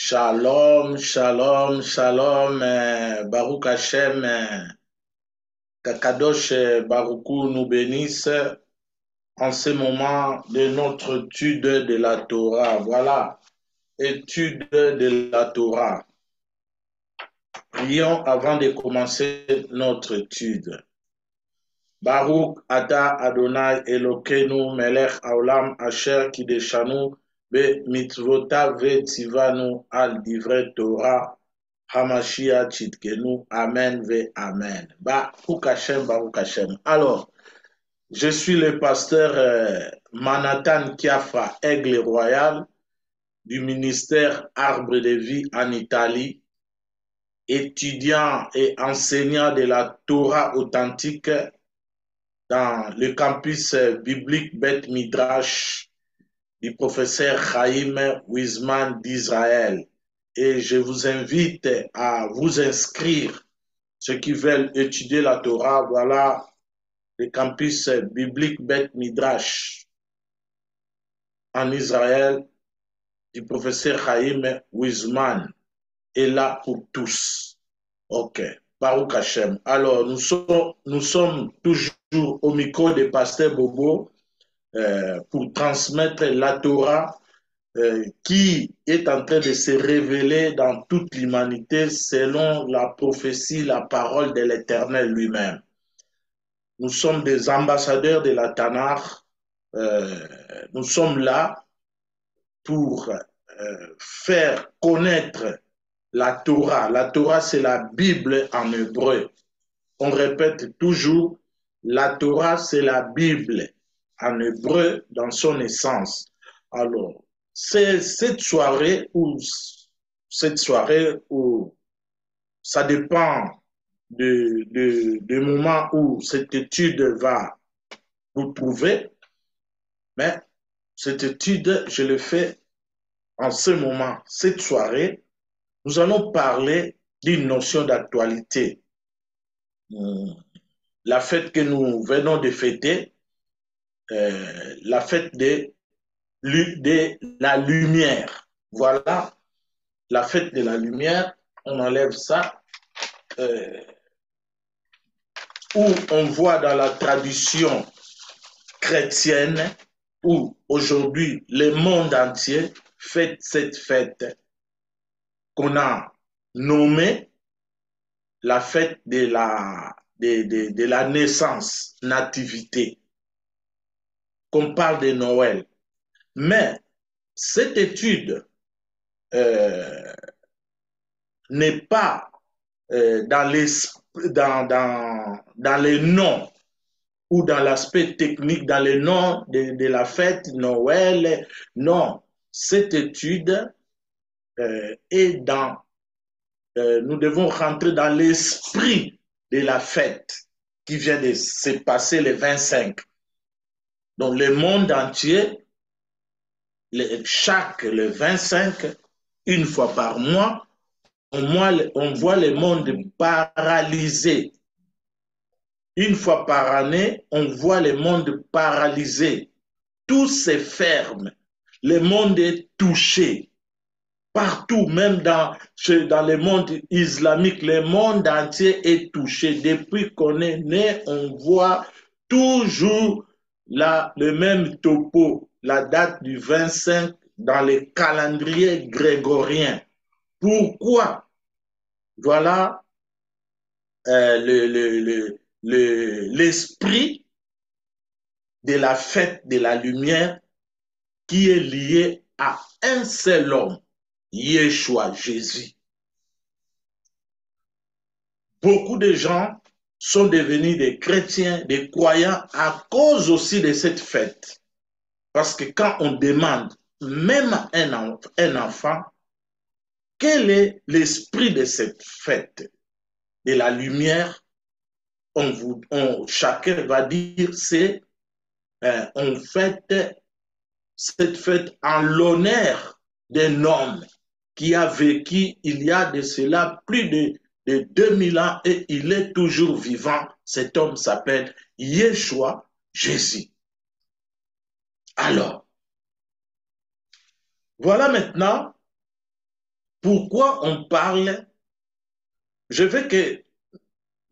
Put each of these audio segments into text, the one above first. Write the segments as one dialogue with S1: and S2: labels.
S1: Shalom, shalom, shalom, Baruch Hashem, Kakadosh Baruchou nous bénisse en ce moment de notre étude de la Torah. Voilà, étude de la Torah. Prions avant de commencer notre étude. Baruch Ata Adonai Elokeinu Melech Haolam Asher Kideshanu Be Mitzvotav Tzivanu Al Divrei Torah Hamashiach Tzidkenu Amen Ve Amen. Baruch Hashem, Baruch Hashem. Alors, je suis le pasteur Manhattan Kiafa Aigle Royal du ministère Arbre de Vie en Italie, étudiant et enseignant de la Torah authentique dans le campus biblique Beth Midrash du professeur Chaim Wiseman d'Israël. Et je vous invite à vous inscrire, ceux qui veulent étudier la Torah. Voilà, le campus biblique Beth Midrash en Israël du professeur Chaim Wiseman est là pour tous. Ok. Baruch Hashem. Alors, nous sommes toujours au micro de Pasteur Bobo pour transmettre la Torah qui est en train de se révéler dans toute l'humanité selon la prophétie, la parole de l'Éternel lui-même. Nous sommes des ambassadeurs de la Tanakh. Nous sommes là pour faire connaître la Torah. La Torah, c'est la Bible en hébreu. On répète toujours, la Torah, c'est la Bible en hébreu dans son essence. Alors, c'est cette soirée où ça dépend du moment où cette étude va vous trouver, mais cette étude, je le fais en ce moment, cette soirée. Nous allons parler d'une notion d'actualité. La fête que nous venons de fêter, la fête de la lumière. Voilà, la fête de la lumière, on enlève ça, où on voit dans la tradition chrétienne, où aujourd'hui le monde entier fête cette fête qu'on a nommée la fête de la naissance, nativité, qu'on parle de Noël. Mais cette étude n'est pas dans les noms ou dans l'aspect technique, dans les noms de la fête Noël. Non, cette étude est dans... nous devons rentrer dans l'esprit de la fête qui vient de se passer le 25. Donc le monde entier, le 25, une fois par mois, on voit le monde paralysé. Une fois par année, on voit le monde paralysé. Tout se ferme. Le monde est touché. Partout, même dans le monde islamique, le monde entier est touché. Depuis qu'on est né, on voit toujours le même topo, la date du 25 dans le calendrier grégorien. Pourquoi? Voilà l'esprit de la fête de la lumière qui est lié à un seul homme, Yeshua, Jésus. Beaucoup de gens sont devenus des chrétiens, des croyants à cause aussi de cette fête. Parce que quand on demande, même à un enfant, quel est l'esprit de cette fête de la lumière, chacun va dire c'est on fête cette fête en l'honneur d'un homme qui a vécu il y a de cela plus de 2000 ans et il est toujours vivant. Cet homme s'appelle Yeshua, Jésus. Alors, voilà maintenant pourquoi on parle, je veux que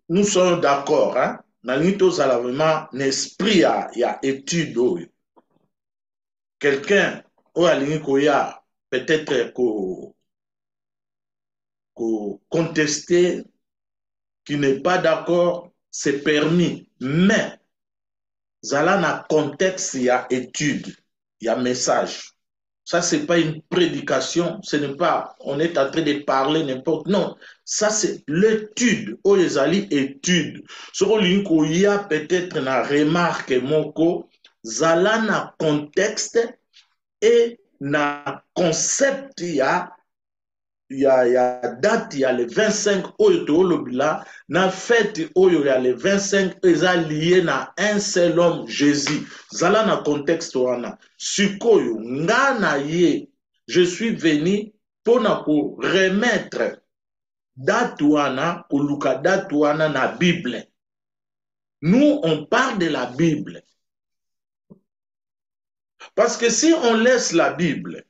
S1: nous soyons d'accord, hein? Nalito a vraiment un esprit, il y a étude. Quelqu'un, peut-être contester, qui n'est pas d'accord, c'est permis. Mais, zala na contexte, il y a étude, il y a message. Ça, ce n'est pas une prédication, ce n'est pas, on est en train de parler n'importe, non. Ça, c'est l'étude, oh, les alliés étude. Ce qu'on y a peut-être na remarque, moko, zala na contexte et na concept, il y a date, il y a le 25 oyo là, na fête oyo il y a le 25 eza lié na un seul homme Jésus. Zala na contexte wana. Sikoyo nga na ye, je suis venu pour na ko remettre date wana, koluka date wana na Bible. Nous on parle de la Bible. Parce que si on laisse la Bible,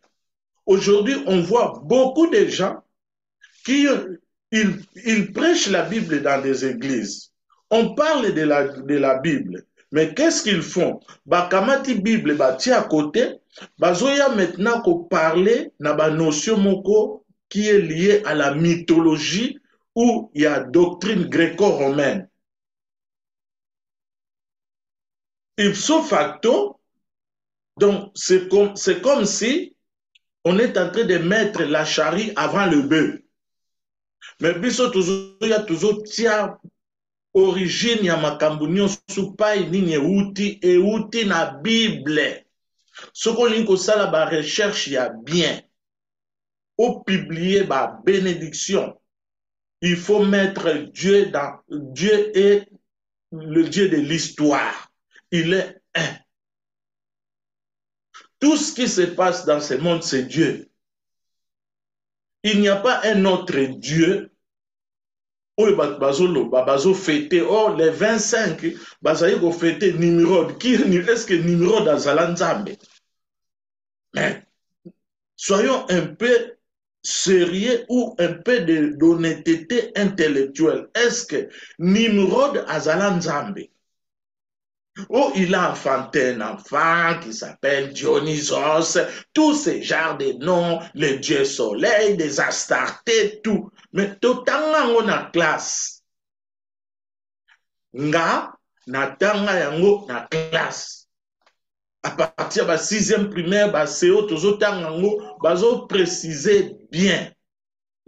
S1: aujourd'hui, on voit beaucoup de gens qui ils prêchent la Bible dans des églises. On parle de la Bible. Mais qu'est-ce qu'ils font? Bakamati Bible, tia à côté, bazoya maintenant qu'on parler na ba notion moko qui est liée à la mythologie où il y a doctrine gréco-romaine. Ipso facto, donc c'est comme si on est en train de mettre la charrue avant le bœuf. Mais biso toujours, il y a toujours tia origine ya makambo nyonso pai nini euti na Bible. Soko lingi kosala ba recherche ya bien, au publier ba bénédiction, il faut mettre Dieu dans Dieu est le Dieu de l'histoire. Il est un. Tout ce qui se passe dans ce monde, c'est Dieu. Il n'y a pas un autre Dieu. Oh, bazo fêté, oh, les 25, bazo fêté Nimrod. Est-ce que Nimrod a Zalanzambe? Mais, soyons un peu sérieux ou un peu d'honnêteté intellectuelle. Est-ce que Nimrod a Zalanzambe? Oh, il a enfanté un enfant qui s'appelle Dionysos, tous ces genres de noms, le dieu soleil, des Astartés, tout. Mais tout on a classe. Nga, natanga yango na classe. À partir de la 6e primaire, CO, bazo préciser bien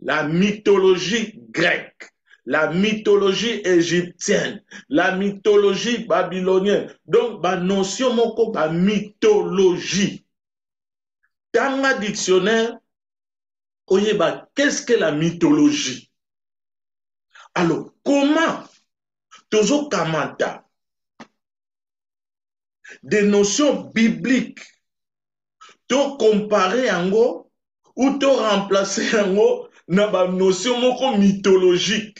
S1: la mythologie grecque, la mythologie égyptienne, la mythologie babylonienne. Donc, la notion moko, la mythologie. Dans le dictionnaire, qu'est-ce que la mythologie? Alors, comment tozo kamata des notions bibliques to comparer yango ou to remplacer yango na ba notion moko mythologique?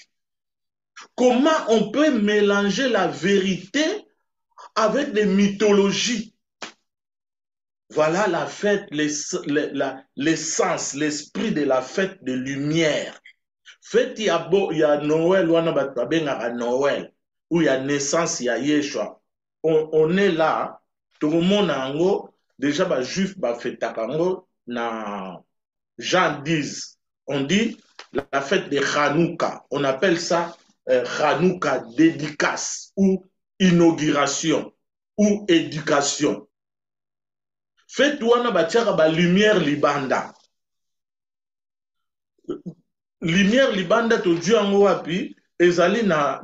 S1: Comment on peut mélanger la vérité avec des mythologies? Voilà la fête, l'essence, l'esprit de la fête de lumière. Fête, il y a Noël, Noël, où il y a naissance, il y a Yeshua. On est là, tout le monde a déjà, les juifs, fête na Jean 10. On dit la fête de Hanouka. On appelle ça Hanouka dédicace ou inauguration ou éducation. Fête wana batiaka ba lumière libanda. Lumière libanda to dieu yango wapi ezali na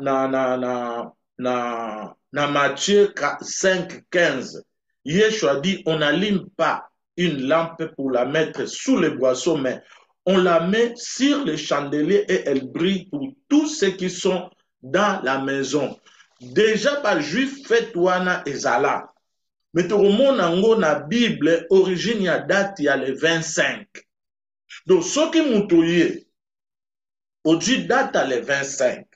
S1: Matthieu 5:15. Yeshua dit on n'allume pas une lampe pour la mettre sous les boissons, mais on la met sur le chandelier et elle brille pour tous ceux qui sont dans la maison. Déjà pas juif fête wana ezala. Mais tout le monde a na Bible, origine ya date ya le 25. Donc, ce qui moutouye, aujourd'hui date à le 25,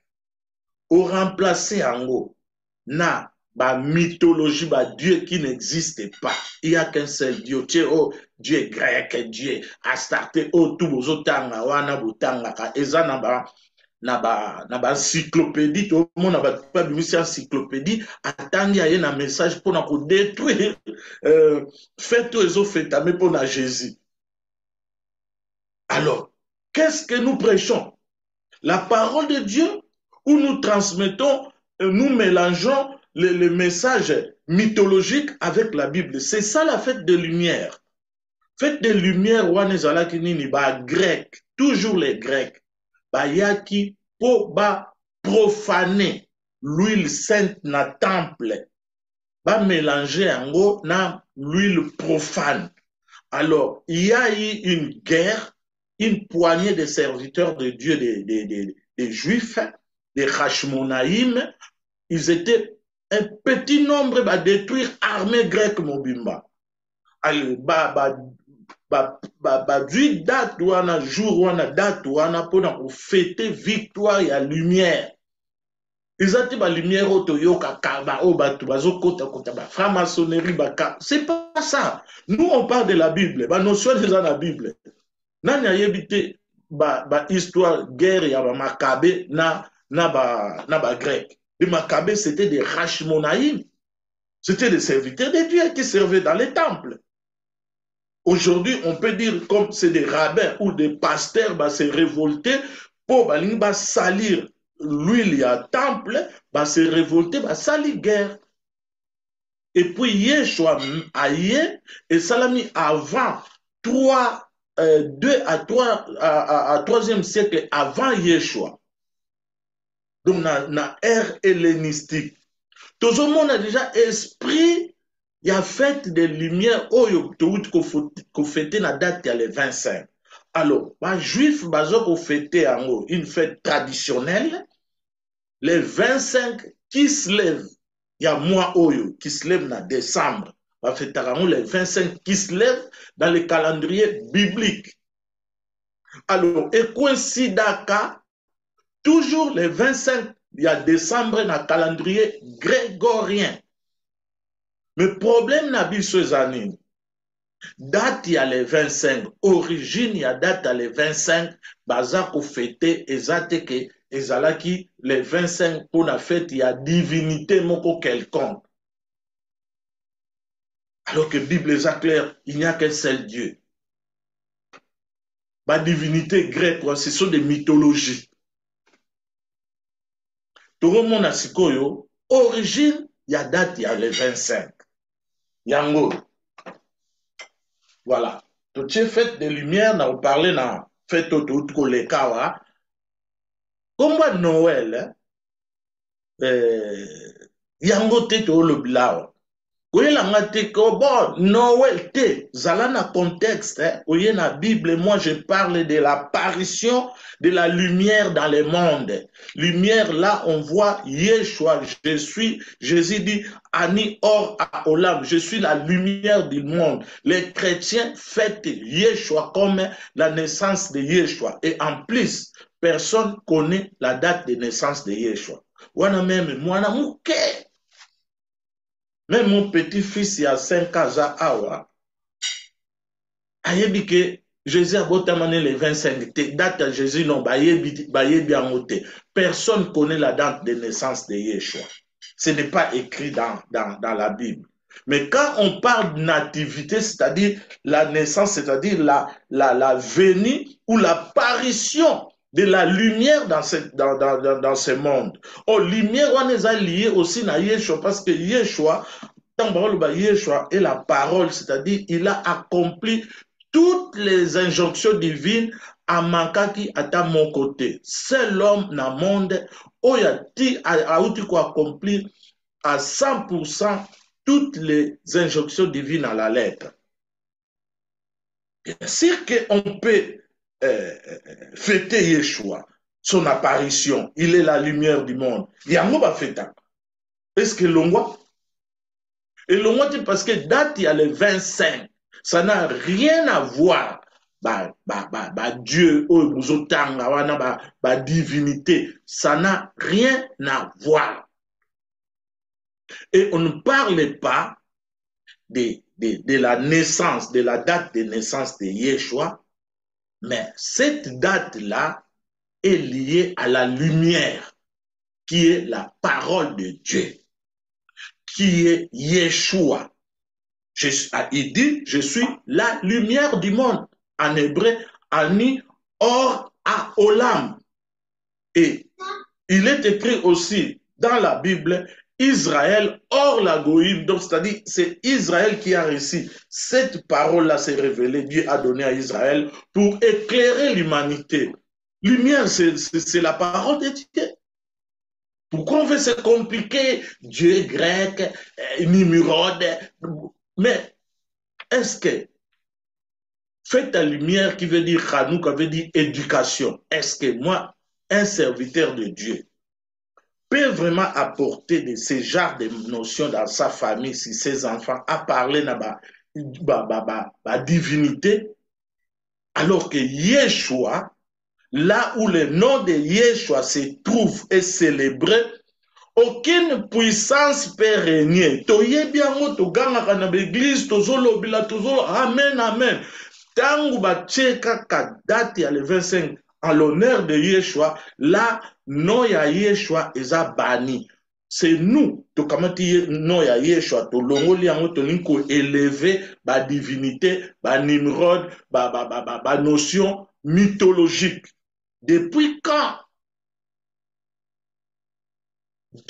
S1: au remplacé en haut, na bah, mythologie, bah, Dieu qui n'existe pas. Il n'y a qu'un seul Dieu. Tu sais, oh, Dieu est grec, Dieu a starté, oh, tout le tanga, wana butanga, eza na ba encyclopédie, tout le monde a pas de encyclopédie, attendez, il y a un message pour nous détruire, faites tout les autres mais pour Jésus. Alors, qu'est-ce que nous prêchons? La parole de Dieu, où nous transmettons, nous mélangeons les messages mythologiques avec la Bible. C'est ça la fête de lumière. Fête de lumière, ouanezala kinini, ba grec, toujours les grecs, ba yaki po ba profaner l'huile sainte na temple, ba mélanger yango na l'huile profane. Alors, il y a eu une guerre, une poignée de serviteurs de Dieu, des Juifs, des Hashmonaïm. Ils étaient un petit nombre à détruire l'armée grecque Mobimba. Alors, du date wana jour wana date wana pour fêter victoire et la lumière. Ils ont dit la lumière otoyoka kaba o batu bazokota kota ba franc-maçonnerie baka. C'est pas ça. Nous on parle de la Bible, ba notion de la Bible. Nani ayebite ba histoire guerre ya ba Makabe na ba grec. Les Macabées c'était des Hashmonaïm. C'était des serviteurs de Dieu qui servaient dans les temples. Aujourd'hui, on peut dire comme c'est des rabbins ou des pasteurs bah, se révolter pour bah, salir l'huile à temple, bah, se révolter, bah, salir guerre. Et puis Yeshua aïe et Salami avant 2 à 3 à 3e siècle avant Yeshua. Donc na ère hellénistique. Tout le monde a déjà esprit. Il y a fête des lumières qu'on fêtait la date il y a les 25. Alors, les juifs ont fêté une fête traditionnelle, les 25 qui se lèvent, il y a mois qui se lève en décembre, on fête les 25 qui se lèvent dans le calendrier biblique. Alors, et coïncidaka, toujours les 25, il y a décembre dans le calendrier grégorien. Mais le problème n'a pas ce années. Date il y a les 25, origine il y a date à les 25, baza ko fêter ezate que ezalaki les 25 pour la fête il y a divinité moko quelconque. Alors que la Bible est claire, il n'y a qu'un seul Dieu. La divinité grecque, ce sont des mythologies. Tout le monde a sikoyo, origine il y a date il y a les 25. Yango. Voilà. Tout ce fête de lumière, on parlait dans fête tout les kawa. Comme Noël, yango te to le bilao. Oui, la te ko bon Noël te zala na contexte, oui na Bible, moi je parle de l'apparition de la lumière dans le monde. Lumière là, on voit Yeshua, Jésus dit Ani or à Olam, je suis la lumière du monde. Les chrétiens fêtent Yeshua comme la naissance de Yeshua et en plus personne connaît la date de naissance de Yeshua. Wana même mwana muke. Même mon petit-fils, il y a 5 ans, awa, ayebi que Jésus a botamane les 25 date à Jésus, non, bayebi en moté. Personne connaît la date de naissance de Yeshua. Ce n'est pas écrit dans la Bible. Mais quand on parle de nativité, c'est-à-dire la naissance, c'est-à-dire la venue ou l'apparition de la lumière dans ce monde. Oh, lumière, on est lié aussi à Yeshua, parce que Yeshua, Yeshua est la parole, c'est-à-dire il a accompli toutes les injonctions divines à Mankaki à mon côté. C'est l'homme dans le monde où il a accompli à 100% toutes les injonctions divines à la lettre. Bien sûr qu'on peut fêter Yeshua, son apparition, il est la lumière du monde. Yango va fêter. Est-ce que l'on voit? Et l'on voit parce que date il y a le 25, ça n'a rien à voir. Dieu, divinité, ça n'a rien à voir. Et on ne parlait pas de la naissance, de la date de naissance de Yeshua, mais cette date-là est liée à la lumière, qui est la parole de Dieu, qui est Yeshua. Il dit, je suis la lumière du monde. En hébreu, Ani Or Haolam. Et il est écrit aussi dans la Bible, Israël hors la Goïm. Donc, c'est-à-dire, c'est Israël qui a réussi. Cette parole-là s'est révélée, Dieu a donné à Israël pour éclairer l'humanité. Lumière, c'est la parole de Dieu. Pourquoi on veut se compliquer? Dieu grec, Nimrod. Mais est-ce que faites ta lumière qui veut dire Hanouk, veut dire éducation. Est-ce que moi, un serviteur de Dieu, peut vraiment apporter de ce genre de notions dans sa famille, si ses enfants, à parler de la divinité, alors que Yeshua, là où le nom de Yeshua se trouve et célébré, aucune puissance peut régner. Toye bien to ganga na l'église, tozolo bila tozolo, amen, amen. Tangu batie kaka date ya le 25 en l'honneur de Yeshua, là, non ya Yeshua eza bani. C'est nous, to kamati non ya Yeshua, to longoli yango to ninko élever ba divinité, ba Nimrod, ba notion mythologique. Depuis quand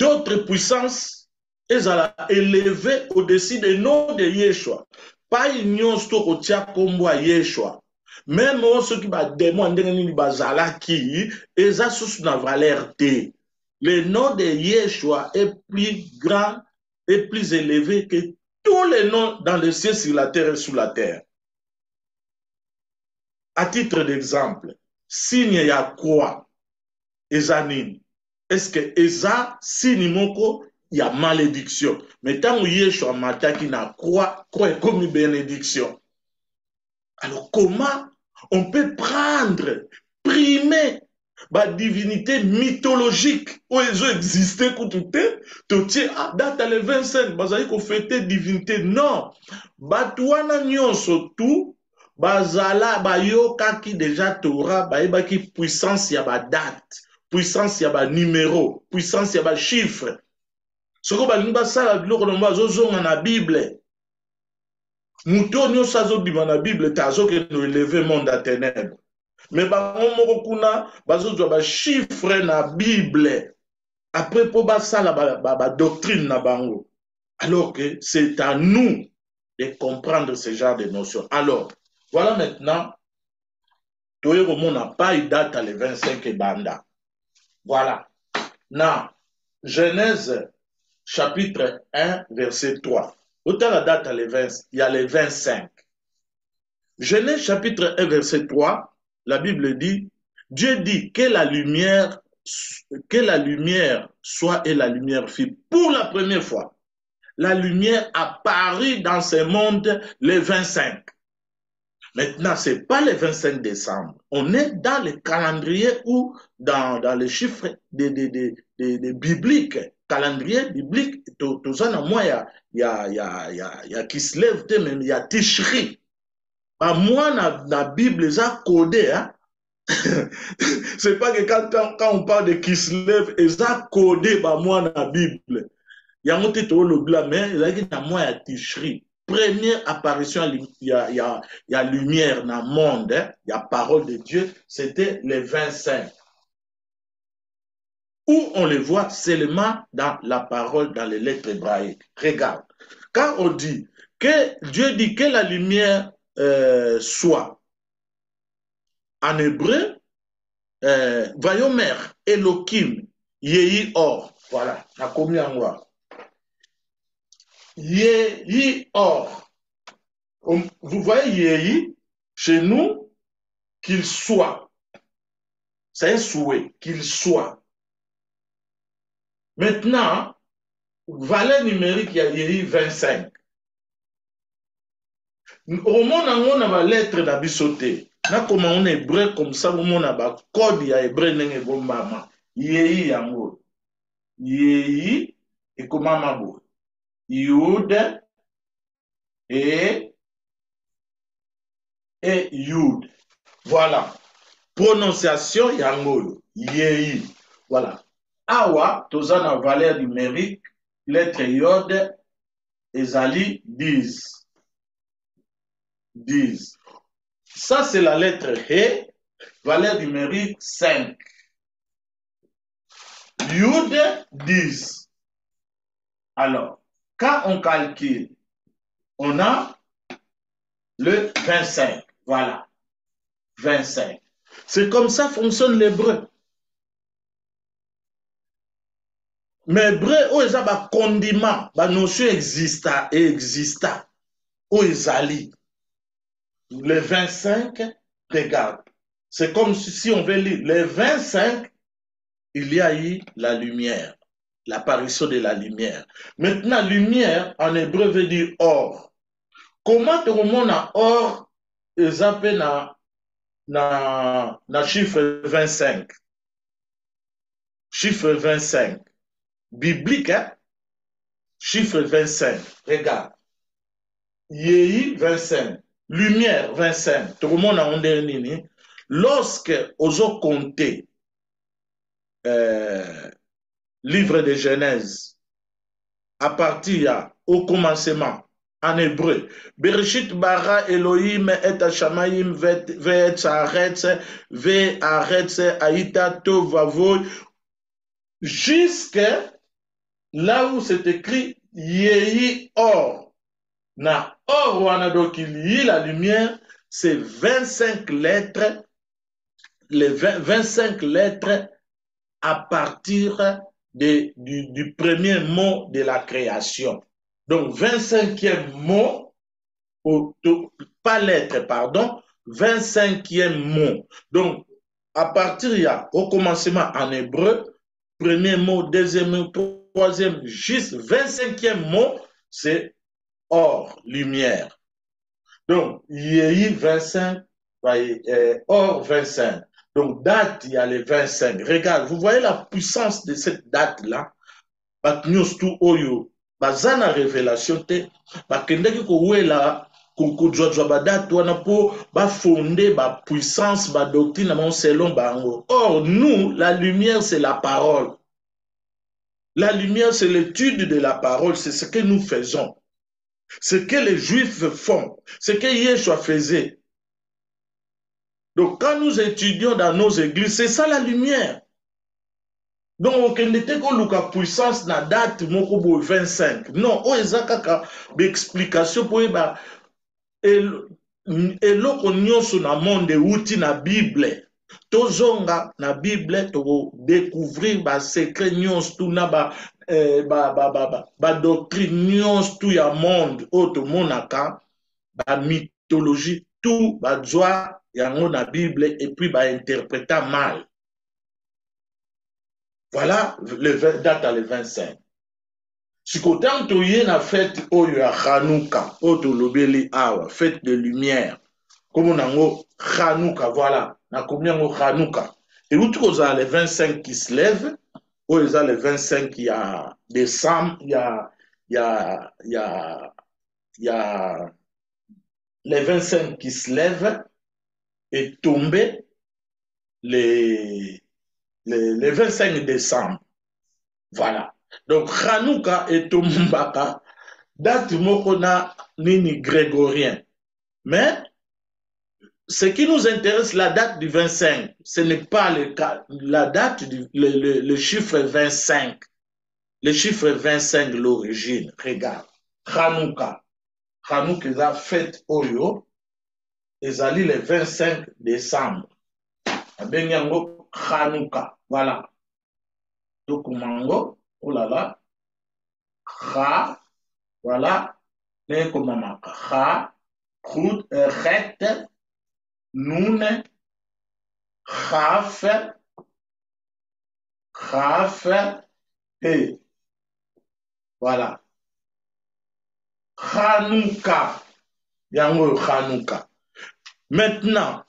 S1: d'autres puissances elles ont élevé au-dessus des noms de Yeshua? Pas union sto otia kombo Yeshua. Même ceux qui va demander ni bazala qui eza sous na valeur T. Le nom de Yeshua est plus grand et plus élevé que tous les noms dans le ciel, sur la terre et sous la terre. À titre d'exemple, signe ya croix, ezanine. Est-ce que eza signe moko ya malédiction? Mais tant que Yeshua mataki na croix comme une bénédiction. Alors comment on peut prendre, primer la divinité mythologique où ils ont existé, date le 25, bazali ko fêter divinité? Non. Batouana nyonso tout, bazala bayoka ki déjà Torah, baeba ki puissance ya ba date, puissance ya ba numéro, puissance ya ba chiffre. Soko balingi basala biloko na bazozonga na Bible. Muto nyonso azobima na Bible te azokende élever monde à ténèbres. Mais bango moko kuna bazozwa ba chiffre na Bible. Après po basala ba doctrine na bango. Alors que c'est à nous de comprendre ce genre de notions. Alors, voilà maintenant, Toyeromo n'a pas eu date à le 25 banda. Voilà. Dans Genèse chapitre 1, verset 3. Autant la date, il y a les 25. Genèse chapitre 1, verset 3, la Bible dit, Dieu dit que la lumière soit et la lumière fut. Pour la première fois, la lumière apparut dans ce monde le 25. Maintenant, ce n'est pas le 25 décembre. On est dans le calendrier ou dans les chiffres de bibliques. Calendrier biblique, tout ça, moi, il y a qui se lève, même il y a Tishri. Moi, dans la Bible, ça codé. Hein? C'est pas que quand on parle de qui se lève, ça codé, moi, dans la Bible. Il y a un petit le blanc, mais il y a moi, il y a Tishri. Première apparition, il y a lumière dans le monde, hein? Il y a parole de Dieu, c'était le 25. Où on le voit seulement dans la parole, dans les lettres hébraïques. Regarde, quand on dit que Dieu dit que la lumière soit, en hébreu, Vayomer, Elohim, Yehi Or, voilà, na komi en moi. Yehi Or. Vous voyez Yehi, chez nous, qu'il soit. C'est un souhait, qu'il soit. Maintenant, valeur numérique, il y a Yehi 25. Au monde, on a la lettre d'Abisoté. Comment on est hébreu comme ça, on a le code hébreu n'est pas maman. Yehi yango. Yehi et comment mabo. Yud et Yud. Voilà. Prononciation yango. Yei. Voilà. Awa, toza na valeur numérique, lettre Yod, ezali 10. 10. Ça, c'est la lettre He, valeur numérique 5. Yud 10. Alors, quand on calcule, on a le 25. Voilà. 25. C'est comme ça fonctionne l'hébreu. Mais l'hébreu, où il y a un condiment, une notion exista et exista. Où ils allient. Les 25, regarde. C'est comme si on veut lire les 25, il y a eu la lumière, l'apparition de la lumière. Maintenant, lumière en hébreu veut dire or. Comment tu remontes à or, ils appellent na chiffre 25. Chiffre 25. Biblique, hein? Chiffre 25. Regarde. Yei 25. Lumière 25. Tu remontes à Ondernini. Lorsque oso compter livre de Genèse, à partir au commencement, en hébreu, Bereshit bara Elohim et Hashamayim ve'et haaretz ve'haaretz haïta tov vavoy, jusque là où c'est écrit Yehi or. Na or wana donc il y a la lumière, c'est 25 lettres, les 25 lettres à partir du premier mot de la création. Donc, 25e mot, pas lettre, pardon, 25e mot. Donc, à partir, il y a au commencement en hébreu, premier mot, deuxième mot, troisième, juste 25e mot, c'est or, lumière. Donc, il y a eu 25, or 25. Donc, date, il y a les 25. Regarde, vous voyez la puissance de cette date-là. Tout oyo, bazana révélation te, bakendeki kowela kokodzwadzwa badate wana po bafonde ba puissance, ba doctrine na selon bango. Or, nous, la lumière, c'est la parole. La lumière, c'est l'étude de la parole, c'est ce que nous faisons. Ce que les Juifs font, ce que Yeshua faisait. Donc, quand nous étudions dans nos églises, c'est ça la lumière. Donc, on n'était que la puissance na date moko bo 25. Non, o ezakaka l'explication pour eba eloko nyonso na monde uti na Bible. Tozonga na Bible to découvrir ba secret nyonso tout na ba doctrine nyonso tout ya monde auto monaka ba mythologie tout ba joie yango na Bible et puis ba interpréter mal. Voilà, le date à le 25. Si côté on na fête oyo ya Hanouka, oto lobeli awa, fête de lumière. Comme on a Hanouka, voilà, na combien on Hanouka. Et où tu as les 25 qui se lèvent, ou ils ont les 25 qui a décembre, il y a les 25 qui se lèvent et tombent les 25 décembre. Voilà. Donc, Hanouka et Tomumbaka, date mokona nini grégorien. Mais, ce qui nous intéresse, la date du 25, ce n'est pas la date, le chiffre 25. Le chiffre 25, l'origine. Regarde. Hanouka. Hanouka, ils ont fait Oyo. Ils allaient le 25 décembre. Abenyango Hanouka. Voilà. Donc, Mango. Oh là là. Kha, voilà, les commandements. Kha, Khut, Chet, Nun, Khaf, et voilà. Hanouka, Yango Hanouka. Maintenant,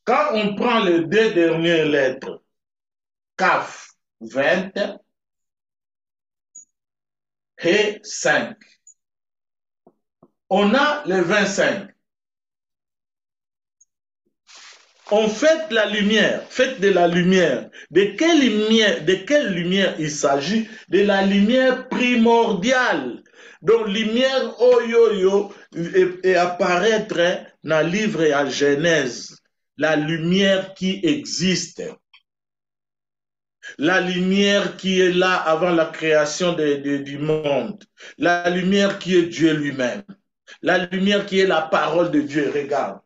S1: quand on prend les deux dernières lettres, Kaf, 20, et 5. On a les 25. On fait la lumière, faites de la lumière. De quelle lumière il s'agit? De la lumière primordiale. Donc, lumière oyoyo et apparaître dans le livre à Genèse. La lumière qui existe. La lumière qui est là avant la création du monde. La lumière qui est Dieu lui-même. La lumière qui est la parole de Dieu. Regarde.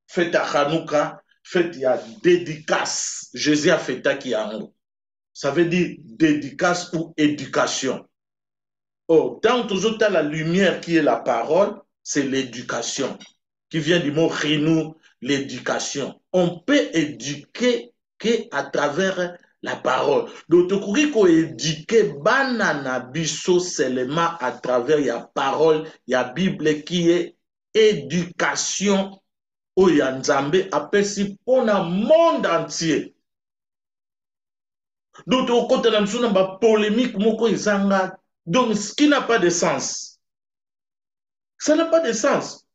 S1: Faites à Hanouka. Fait, il y a dédicace. Jésus a fait qui en ça veut dire dédicace ou éducation. Oh, dans toujours la lumière qui est la parole, c'est l'éducation, qui vient du mot rinou, l'éducation. On peut éduquer qu'à travers la parole. Donc, tu peux éduquer banana biso seulement à travers la parole, la Bible qui est éducation. Oyo Nzambe apesi pona monde entier. Donc au côté de nous ba polémique moko izanga, donc ce qui n'a pas de sens. Ça n'a pas de sens.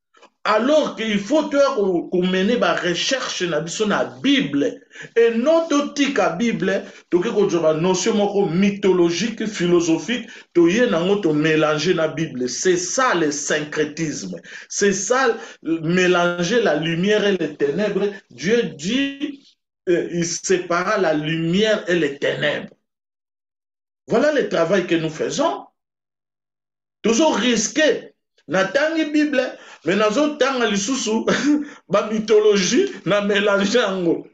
S1: Alors qu'il faut qu'on mène ba recherche na biso na Bible et notre tika Bible to ke ko joba notion moko mythologique philosophique to ye nango to mélanger na Bible. C'est ça le syncrétisme. C'est ça mélanger la lumière et les ténèbres. Dieu dit il sépara la lumière et les ténèbres. Voilà le travail que nous faisons. Toujours risqué. Natangi Bible, mais nazo tanga lisusu ba mythologie na mélange ango.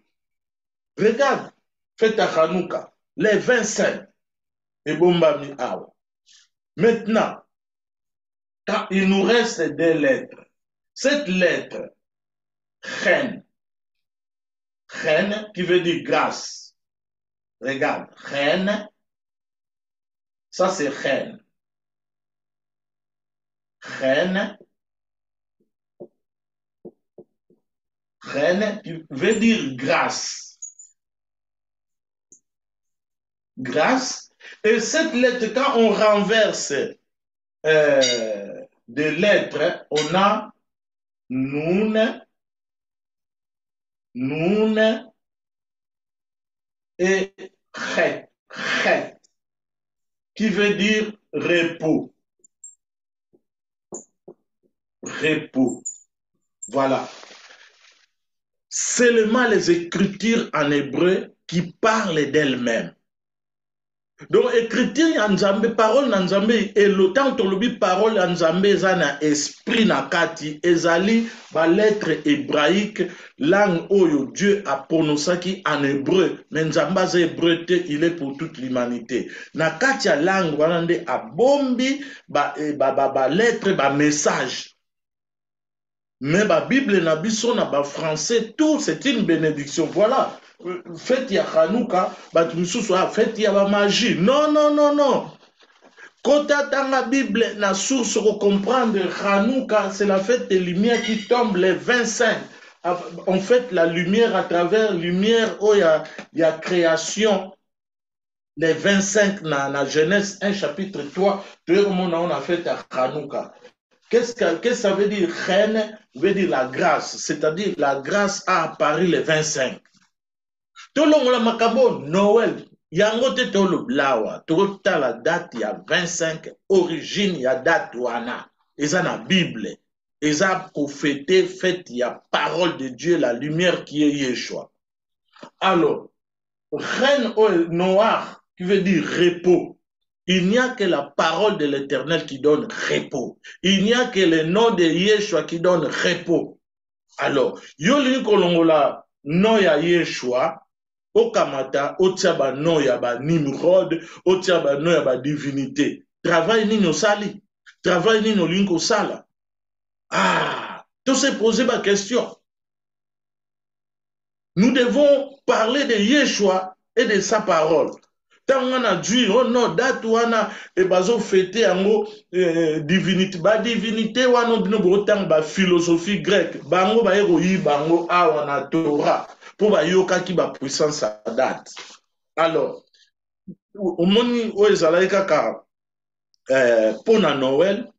S1: Regarde, faites à Hanouka, les 25 et bombami awa. Maintenant, quand il nous reste des lettres, cette lettre, reine qui veut dire grâce. Regarde, reine, ça c'est reine. Reine qui veut dire grâce. Grâce. Et cette lettre, quand on renverse des lettres, on a Noun et Chet, qui veut dire repos. Repos. Voilà. Seulement les écritures en hébreu qui parlent d'elles-mêmes. Donc, écriture en Nzambe, parole en Nzambe, et le temps où on parole en Nzambe, ezana esprit nakati, ezali, ba lettre hébraïque, langue oyo Dieu a prononcé en hébreu, mais Nzamba c'est hébreu, il est pour toute l'humanité. Nakati a langue, walande a bombi, ba lettre, ba message. Mais la Bible na biso na ba français, tout c'est une bénédiction. Voilà. Faites ya Hanouka, faites ya ba magie. Non, non, non, non. Quand tu as la Bible, la source pour comprendre Hanouka, c'est la fête des lumières qui tombe les 25. On fait la lumière à travers lumière où il y a création. Les 25 dans la Genèse 1 chapitre 3, tout le monde a fait à Hanouka. Qu'est-ce que ça veut dire? Reine veut dire la grâce, c'est-à-dire la grâce a apparu les 25. Tout le monde a makabo Noël. Yango te tolo blawa. Tout la date il y a 25. Origine il y a date wana. Ils ont la Bible. Ils ont prophété, fait il y a parole de Dieu, la lumière qui est Yeshua. Alors, reine noir qui veut dire repos. Il n'y a que la parole de l'Éternel qui donne repos. Il n'y a que le nom de Yeshua qui donne repos. Alors, yoli kolongola noya Yeshua, okamata, otiaba noya ba Nimrod, otiaba noya ba divinité. Travail nino sali, travail nino linko sala. Ah, tout se poser ma question. Nous devons parler de Yeshua et de sa parole. Tant on a dit, oh non, date wana et bazo fêter ango divinité, ba divinité wana bino botan ba philosophie grecque, bango ba héroï bango a wana Torah pour ba yoka ki ba puissance à date. Alors, au moni o ezalaika ka pour Noël,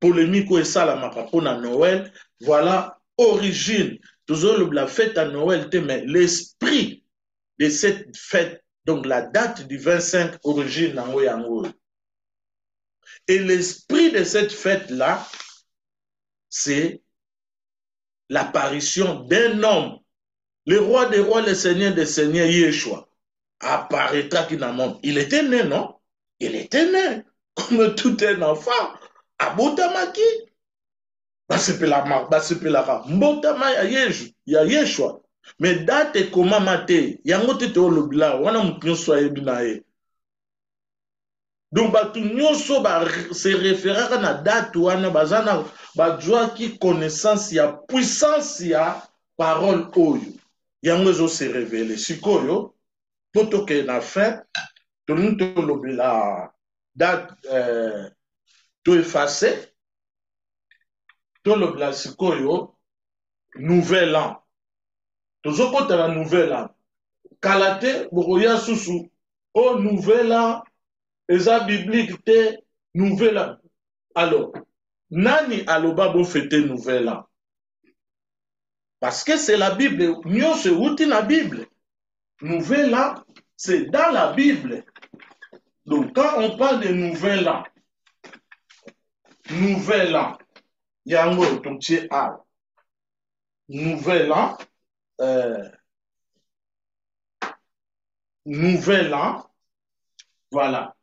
S1: polémique et salamaka pour Noël, voilà, origine, toujours la fête à Noël, mais l'esprit de cette fête, donc la date du 25 origine nango yango. Et l'esprit de cette fête-là, c'est l'apparition d'un homme, le roi des rois, le seigneur des seigneurs, Yeshua, apparaîtra qui dans le monde. Il était né, non? Il était né, comme tout un enfant, à Botamaki. Basepelaka mbotama ya Yeshua. Mais date comment mate, yango tete olobila, wana mutu nyonso ayebi na ye. Donc batu nyonso se référera na date wana bazana bajwa ki connaissance ya puissance ya parole oyo. Yango ezo se révéler. Sikoyo, poto ke na fin, tonu tolobila date to effacer, tolobila sikoyo, nouvel an. Tozokota la nouvel an. Kalate, bokoya susu, o nouvel an, eza biblique te, nouvel an. Alors, nani aloba bo fete nouvel an? Parce que c'est la Bible, nyo se outi na Bible. Nouvel an, c'est dans la Bible. Donc, quand on parle de nouvel an, yango ton tche a. Nouvel an, voilà,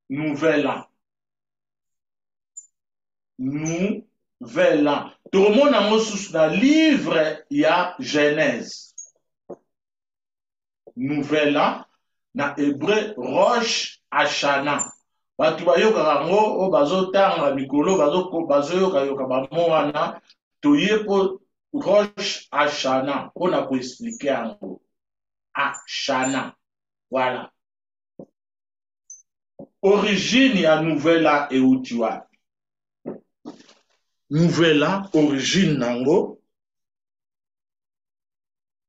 S1: nouvel an. Nouvel an. Tout le monde a dans le livre, il y a Genèse. Nouvel an, dans hébreu, Rosh Hashanah. Batu bayoka rango, o bazo tanga mikolo, bazo yoka bamo wana, toye po Rosh Hashanah. On a pour expliquer en gros. Hashanah. Voilà. Origine ya nouvel an et où tu as. Nouvel an, origine nango.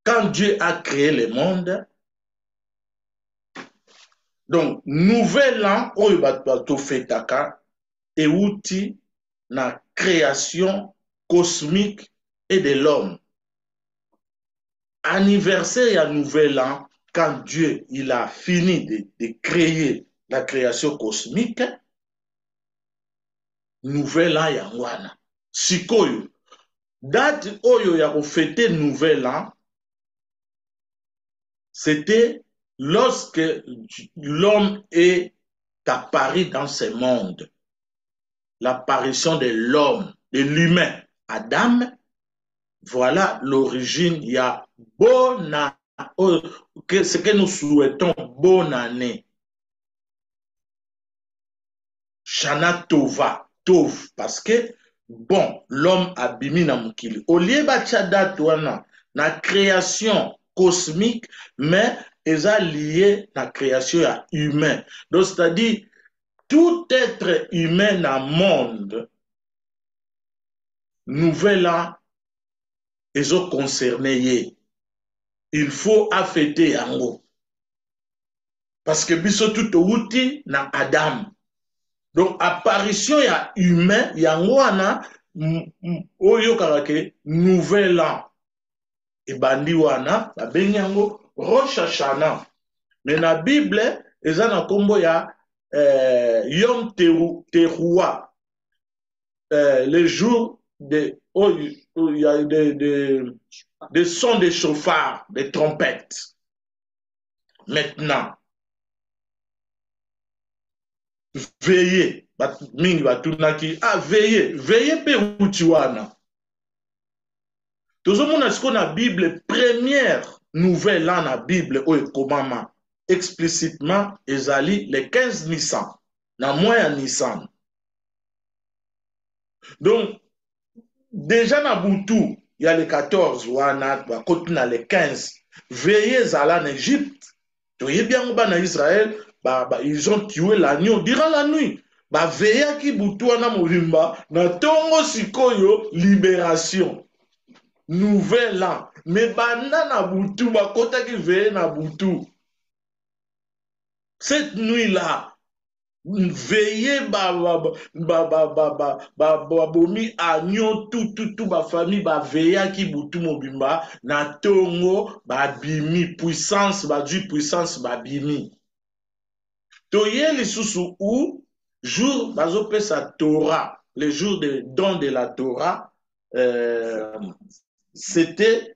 S1: Quand Dieu a créé le monde, donc nouvel an, oyo bato fetaka, et outil na création cosmique et de l'homme. Anniversaire ya nouvel an, quand Dieu il a fini de créer la création cosmique, nouvel an ya wana. Sikoyo, date oyo ya fêter nouvel an, c'était lorsque l'homme est apparu dans ce monde. L'apparition de l'homme, de l'humain, Adam, voilà l'origine, il y a bonne année, ce que nous souhaitons, bonne année. Shana Tova, Tov, parce que, bon, l'homme a bimi na mukili. Au lieu de wana, na création cosmique, mais ils ont lié la création à humain. Donc, c'est-à-dire, tout être humain dans le monde, nouvel an, ils ont concerné. Il faut affêter yango. Parce que biso tout outi na Adam. Donc, apparition ya humain, yango wana, oyo karake, nouvel an. Et bandi wana, la bengi yango, Rosh Hashanah. Mais dans la Bible, ils ont un combo ya Yom Teruah. Le jour de, il y a des sons de chauffards, des trompettes. Maintenant, veillez. Mingi batunaki, veillez. Veillez pe utiwana. Tout le monde a ce qu'on a Bible, première nouvelle dans la Bible, au commandement, explicitement, ezali le 15 Nissan, na mois Nissan. Donc, déjà na Boutou, il y a le 14, wana, na le 15, veillez zala en Égypte, tu voyez bien en Israël, ils ont tué l'agneau durant la nuit. Veillez qui Boutou wana mobimba, na tongo sikoyo, libération. Nouvel an. Mais banda na Boutou, bakota qui veille na Boutou. Cette nuit-là, veiller bomi agnon tout ba famille ba veiller ki butu mobimba na tongo ba bimi puissance ba du puissance ba bimi toye lisusu ou jour bazo pesa Torah le jour de don de la Torah c'était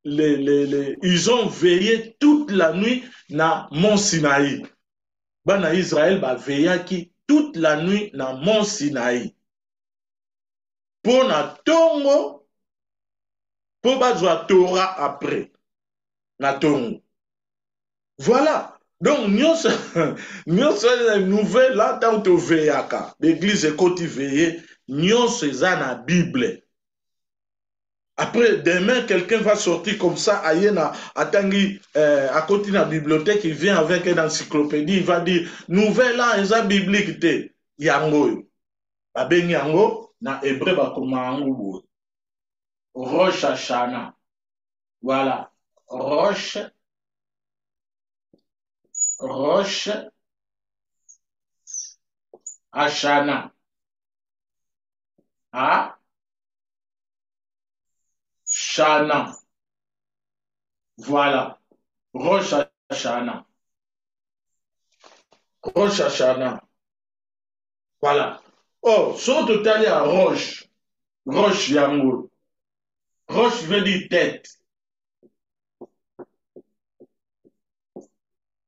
S1: ils ont veillé toute la nuit na Mont Sinaï. Bana Israël ba veillaki toute la nuit na Mont Sinaï. Pour na tongo, pour bazwa Torah après. Na tongo. Voilà. Donc, nous sommes les nouvelles là, tant que veillaka. L'église est côté veillé, nous sommes dans la Bible. Après, demain, quelqu'un va sortir comme ça, à côté de la bibliothèque, il vient avec une encyclopédie, il va dire, nouvelle là, ils ont biblique, yango. Babeng yango, na hébreu, bakoma yango. Rosh Hashanah. Voilà. Rosh Hashanah. Ah? Shana. Voilà. Rosh Hashanah. Rosh Hashanah. Voilà. Oh, son total à Roche. Roche Yangoul. Roche veut dire tête.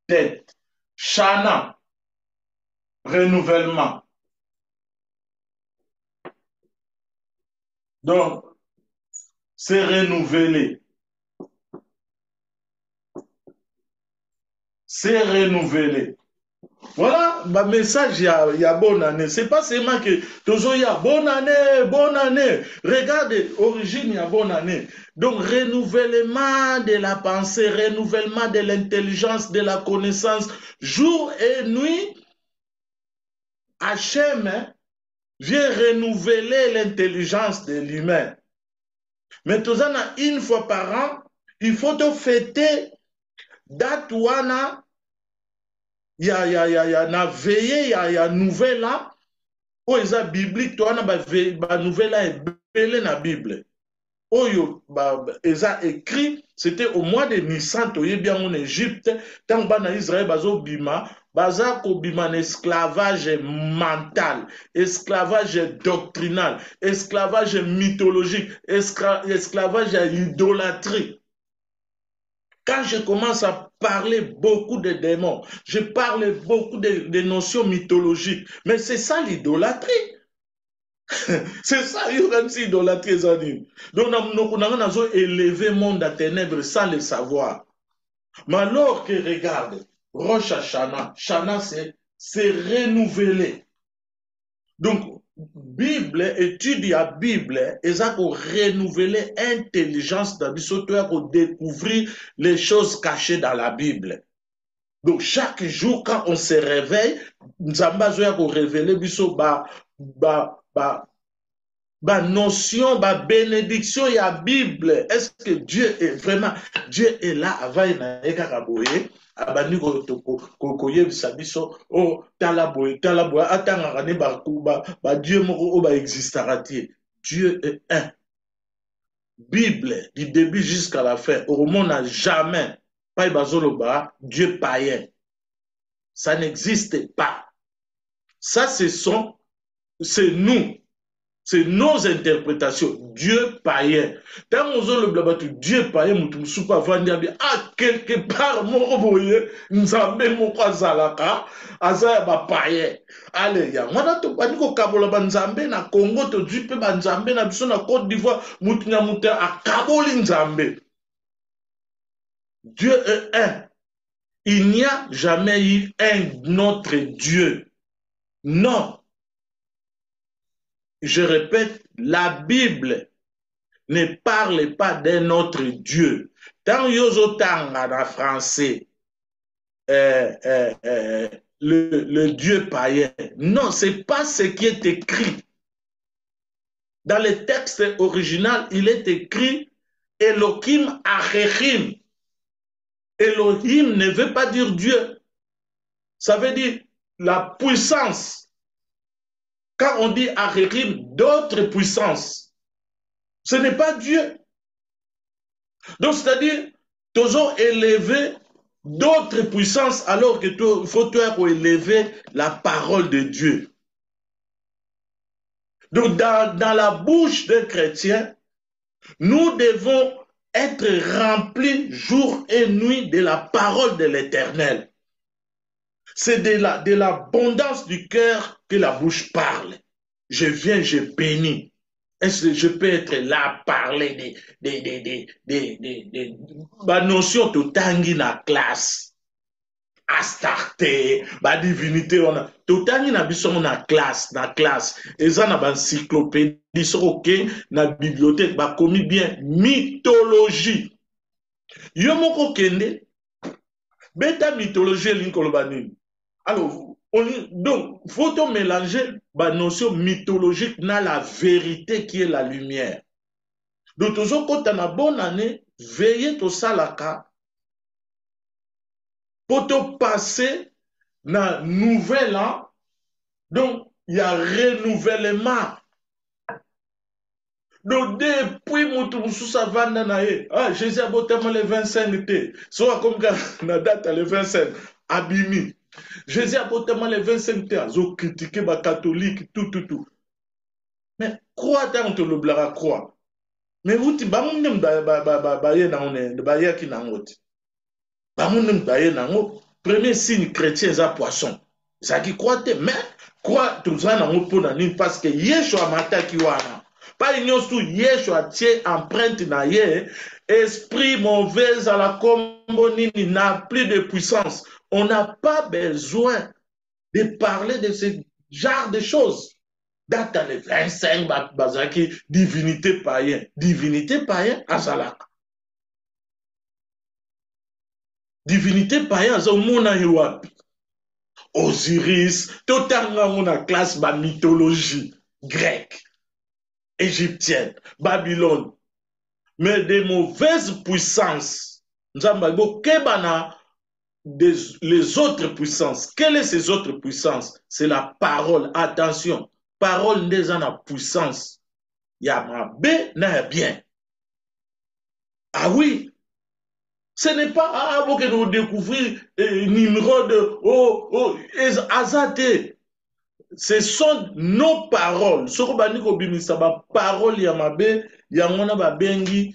S1: Tête. Shana. Renouvellement. Donc, c'est renouvelé. C'est renouvelé. Voilà, ma message, il y a bonne année. C'est pas seulement que toujours il y a bonne année, bonne année. Regardez, origine, il y a bonne année. Donc, renouvellement de la pensée, renouvellement de l'intelligence, de la connaissance, jour et nuit, Hachem vient renouveler l'intelligence de l'humain. Mais tout ça, une fois par an, il faut te fêter date wana na veillé ya nouvelle là o eza biblique to wana ba nouvelle là ebele na Bible oyo eza écrit c'était au mois de Nissan toyebi yango en Égypte tant bana Israël bazobima baza kobima na esclavage mental, esclavage doctrinal, esclavage mythologique, esclavage à idolâtrie. Quand je commence à parler beaucoup de démons, je parle beaucoup de notions mythologiques. Mais c'est ça l'idolâtrie. C'est ça, il y a aussi idolâtrie. Donc, nous avons élevé le monde à ténèbres sans le savoir. Mais alors que, regarde, Rosh Hashanah, Shana, c'est renouvelé. Donc, Bible, étude la Bible, et ça pour renouveler l'intelligence d'Abisotoya pour découvrir les choses cachées dans la Bible. Donc, chaque jour, quand on se réveille, nous avons révéler notion, bénédiction, il y a Bible. Est-ce que Dieu est vraiment, Dieu est là avant il abani koyebisa biso o tala boye atangaka ne ba Dieu moko o ba existera tie. Dieu est un. Bible du début jusqu'à la fin au monde n'a jamais pas bazoloba Dieu païen. Ça n'existe pas. Ça c'est nous. C'est nos interprétations. Dieu païen. Tant qu'on le blabatu, Dieu païen, nous sommes pas venus dire, ah, quelque part, mon boye, nous avons mon zalaka, azaya ba païen. Allez, ya, mwana to paniko kabola banzambe na Congo, to dupe banzambe na biso na Côte d'Ivoire, mutnya muta a kaboli nzambe. Dieu est un. Il n'y a jamais eu un autre Dieu. Non. Je répète, la Bible ne parle pas d'un autre Dieu. Dans Yozotanga en français, le Dieu païen, non, ce n'est pas ce qui est écrit. Dans le texte original, il est écrit Elohim Achechim. Elohim ne veut pas dire Dieu. Ça veut dire la puissance. Quand on dit acquérir d'autres puissances, ce n'est pas Dieu. Donc, c'est-à-dire, toujours élever d'autres puissances alors que il faut toujours élever la parole de Dieu. Donc, dans la bouche d'un chrétien, nous devons être remplis jour et nuit de la parole de l'Éternel. C'est de l'abondance du cœur que la bouche parle. Je viens, je bénis. Est-ce que je peux être là, parler des notions de tangi na classe? Astarte, ba divinité, on a tout na biso na classe, et ça na ba encyclopédie, ok, na bibliothèque, ba commis bien mythologie. Yo moko kende, beta mythologie l'inkolobani. Alors, donc, faut mélanger la notion mythologique dans la vérité qui est la lumière. Donc, toujours quand on a bonne année, veillez tout ça là, pour te passer dans nouvel an. Donc, il y a renouvellement. Donc, depuis Moussoussa Vandanae, Jésus a botté le 25 T. Soit comme la date le 25, Abimi. Jésus a botté le 25 T. Ils ont critiqué les catholiques, tout. Mais croix, on te le blâme, croix. Mais vous, tu vas me dire, premier signe chrétien, c'est un poisson. Ça qui croit, mais croix, tout ça, parce que Yeshua mata qui wana. Pas une chose, Yeshua tient empreinte na ye, esprit mauvais à la combonini n'a plus de puissance. On n'a pas besoin de parler de ce genre de choses. Date les 25, bazaki, divinité païen. Divinité païen, azalak. Divinité païen, azomona yuapi. Osiris, totalement la classe de mythologie grecque, égyptienne, Babylone. Mais des mauvaises puissances. Nous avons les autres puissances. Quelles sont ces autres puissances? C'est la parole. Attention. Parole n'est pas la puissance. Il y a ma B, il y a bien. Ah oui. Ce n'est pas avant que nous découvrions Nimrod, Azate. Ce sont nos paroles. Ce que parole yamabe, yamona babengi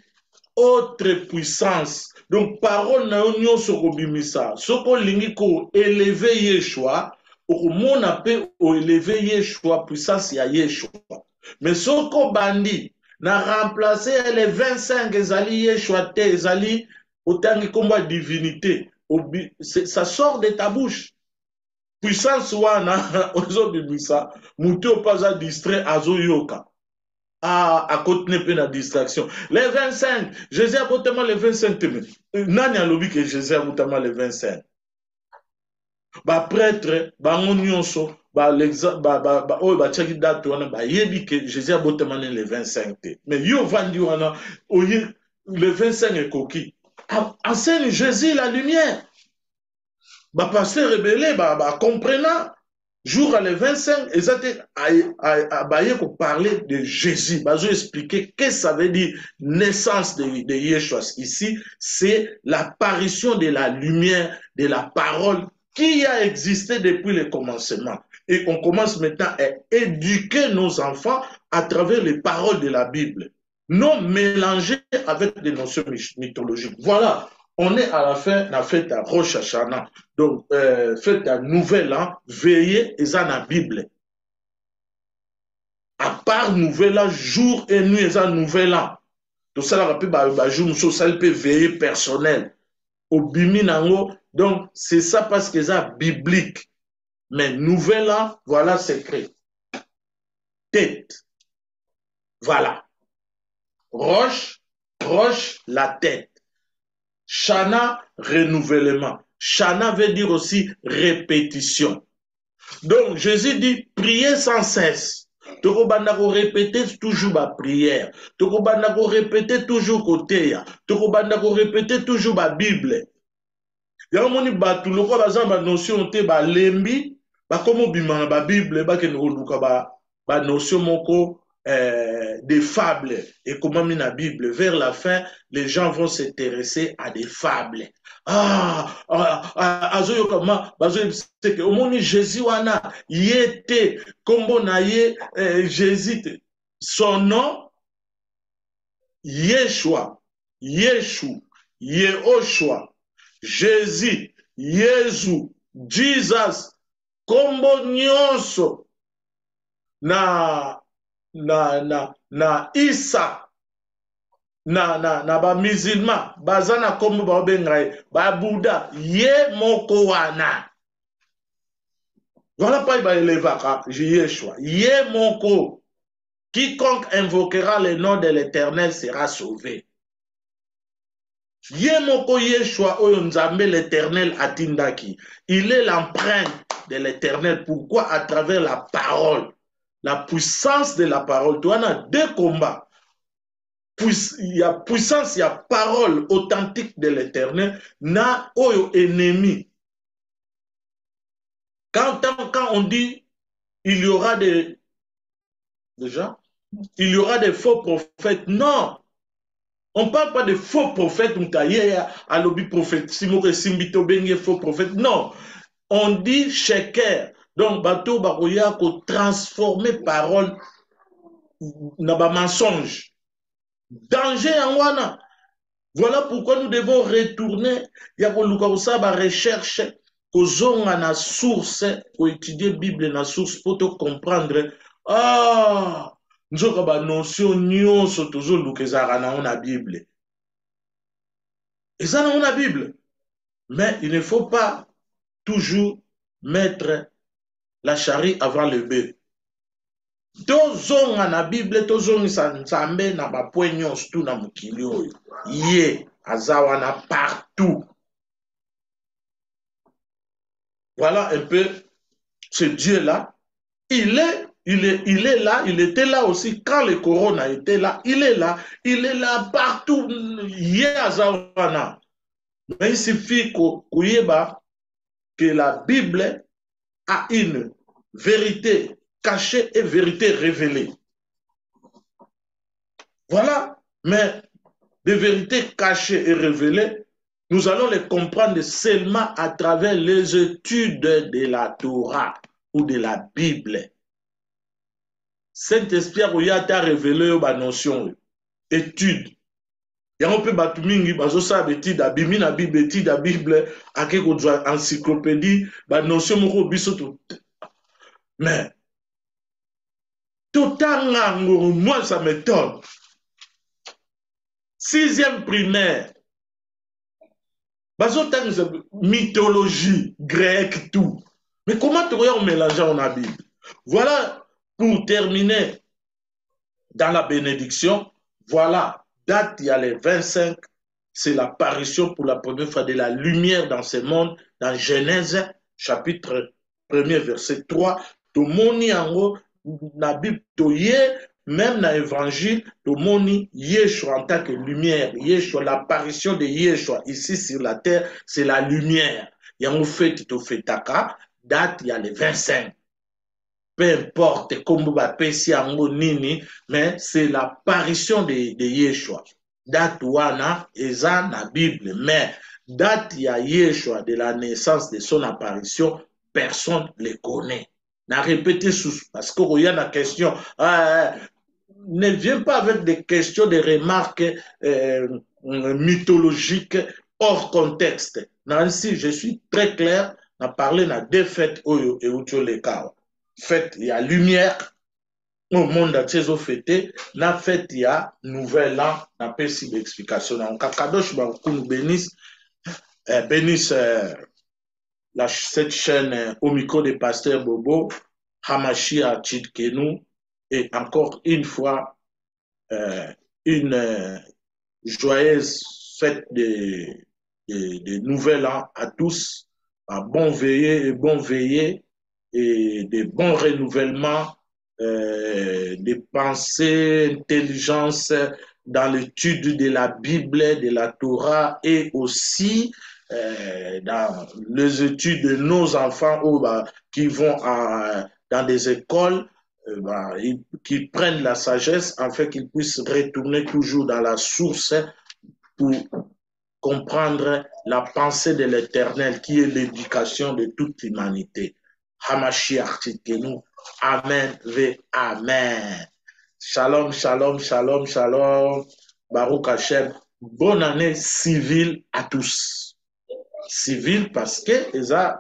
S1: autre puissance. Donc parole na union sokobimisa. Soko lingi ko élever Yeshua, ou mon appel au élever Yeshua puissance ya Yeshua. Mais soko bandi na remplacer les 25 ezali Yeshua te ezali autant que divinité. Ça sort de ta bouche. Puissance wana ozobimisa muto pas distrait azoyoka. À côté de la distraction. Les 25, Jésus a notamment les 25 témoins. Nani a lobby que Jésus a notamment les 25. Ba prêtre, ba nyonso, ba l'exemple, ba tchaki date wana, ba yebi que Jésus a notamment les 25 témoins. Mais yo vandi wana, oye, le 25 est coquille. Enseigne Jésus la lumière. Ba pasteur rebelle, ba comprenant. Jour à les 25, ils ont parler de Jésus. Ils ont expliqué qu'est-ce que ça veut dire naissance de Yeshua. Ici, c'est l'apparition de la lumière, de la parole qui a existé depuis le commencement. Et on commence maintenant à éduquer nos enfants à travers les paroles de la Bible, non mélangées avec des notions mythologiques. Voilà. On est à la fin de la fête à Rosh Hashanah. Donc, fête à Nouvel An, veillez, et ça dans la Bible. À part Nouvel An, jour et nuit, et ça Nouvel An. Tout ça, ça peut veiller personnel. Au Biminango, donc, c'est ça parce que c'est biblique. Mais Nouvel An, voilà secret. Tête. Voilà. Roche, la tête. Shana, renouvellement. Shana veut dire aussi répétition. Donc, Jésus dit, priez sans cesse. Tokobandako répéter toujours ma prière. Tokobandako répéter toujours côté. Tokobandako répéter toujours ma Bible. Yamoni batu loko bazamba notion te ba lembi Comme obima na Bible, notion moko des fables et comment mis la Bible. Vers la fin, les gens vont s'intéresser à des fables. Azoyo kama c'est que au moins Jésus wana yete kombo na ye Jésus son nom Yeshua, Yeshu, Yehoshua, Jésus, Yesu, Jesus, kombo nyonso na Isa na ba musulman bazana kombo ba benga ba Bouddha ye moko wana. Voilà pas il va élever Yeshua, ye moko. Quiconque invoquera le nom de l'Éternel sera sauvé. Yemoko Yeshua oyo Nzambe l'Éternel atindaki. Il est l'empreinte de l'Éternel. Pourquoi? À travers la parole. La puissance de la parole. Tu en as deux combats. Il y a puissance, il y a parole authentique de l'Éternel. Na oyo ennemi. Quand on dit il y aura des il y aura des faux prophètes. Non. On ne parle pas de faux prophètes. Faux prophètes. Non. On dit sheker. Donc, bateau baroya ko transformer parole na ba mensonge. Danger en wana. Voilà pourquoi nous devons retourner. Il y a ba recherche. Kozonga na source. Ko étudier Bible na source pour te comprendre. Ah! Nzoka ba notion nyonso tozo lukezaka na la Bible. Et ça dans la Bible. Mais il ne faut pas toujours mettre la charrue avant le bœuf. Tozonga na Bible, tozongisa Nzambe na ba point nyonso tout na mokili oyo. Ye azawana partout. Voilà un peu ce Dieu-là. Il est là, il était là aussi quand le corona était là, il est là partout. Mais il suffit que la Bible a une vérité cachée et vérité révélée. Voilà, mais des vérités cachées et révélées, nous allons les comprendre seulement à travers les études de la Torah ou de la Bible. Saint-Esprit a révélé la notion étude. Il y a un peu de mingi, étude, abimi na Bible, étude, Bible, encyclopédie, la notion moko biso. Mais, tout temps, moi, ça m'étonne. 6e primaire, mythologie grecque, tout. Mais comment tu regardes mélanger la Bible? Voilà, pour terminer, dans la bénédiction, voilà, date, il y a les 25, c'est l'apparition pour la première fois de la lumière dans ce monde, dans Genèse, chapitre 1er, verset 3. Tout moni ango, na Bible, même dans l'évangile, tout moni, Yeshua en tant que lumière, Yeshua, l'apparition de Yeshua ici sur la terre, c'est la lumière. Yango fait, tout fait taka, date, il y a les 25. Peu importe comment va passer nini, mais c'est l'apparition de Yeshua. Date wana eza na Bible, mais date ya Yeshua de la naissance de son apparition, personne ne le connaît. Na répété sous parce qu'il y a une question. Ne viens pas avec des questions, des remarques mythologiques hors contexte. Nancy, je suis très clair, on a parlé de deux fêtes et où les cas. Fête, il y a lumière, au monde a ces fêté, la fête, il y a nouvel an, on a pas si d'explication. Donc, Kakadosh, nous bénisse, cette chaîne au micro des pasteurs Bobo, Hamashia Chidkenu, et encore une fois, une joyeuse fête de nouvel an à tous, à bon veiller et de bons renouvellements, de pensées, intelligence dans l'étude de la Bible, de la Torah et aussi dans les études de nos enfants ou qui vont dans des écoles, qu'ils prennent la sagesse afin qu'ils puissent retourner toujours dans la source pour comprendre la pensée de l'Éternel qui est l'éducation de toute l'humanité. Hamashiach Tzidkenu. Amen. Amen. Shalom, shalom, shalom, shalom. Baruch Hashem. Bonne année civile à tous. Civile parce que ils ont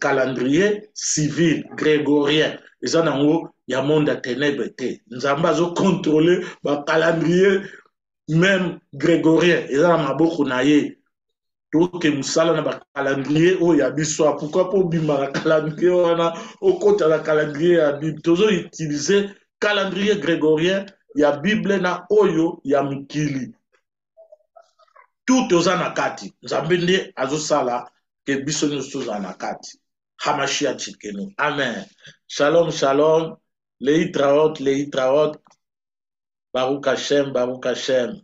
S1: calendrier civil grégorien. Ils ont en haut, il y a monde à ténèbres. Nous avons contrôlé le calendrier même grégorien. Ils ont maboko na ye. Donc musala na calendrier oh ya biso. Pourquoi pas bima calendrier wana au côté la calendrier ya Bible. Toujours utiliser calendrier grégorien. Ya Bible na oyo ya mukili. Tout oza na kati. Nzambe nde azosala ke biso nyonso toza na kati. Hamashiach Tzidkenu. Amen. Shalom, shalom. Lei traot. Baruch Hashem, Baruch Hashem.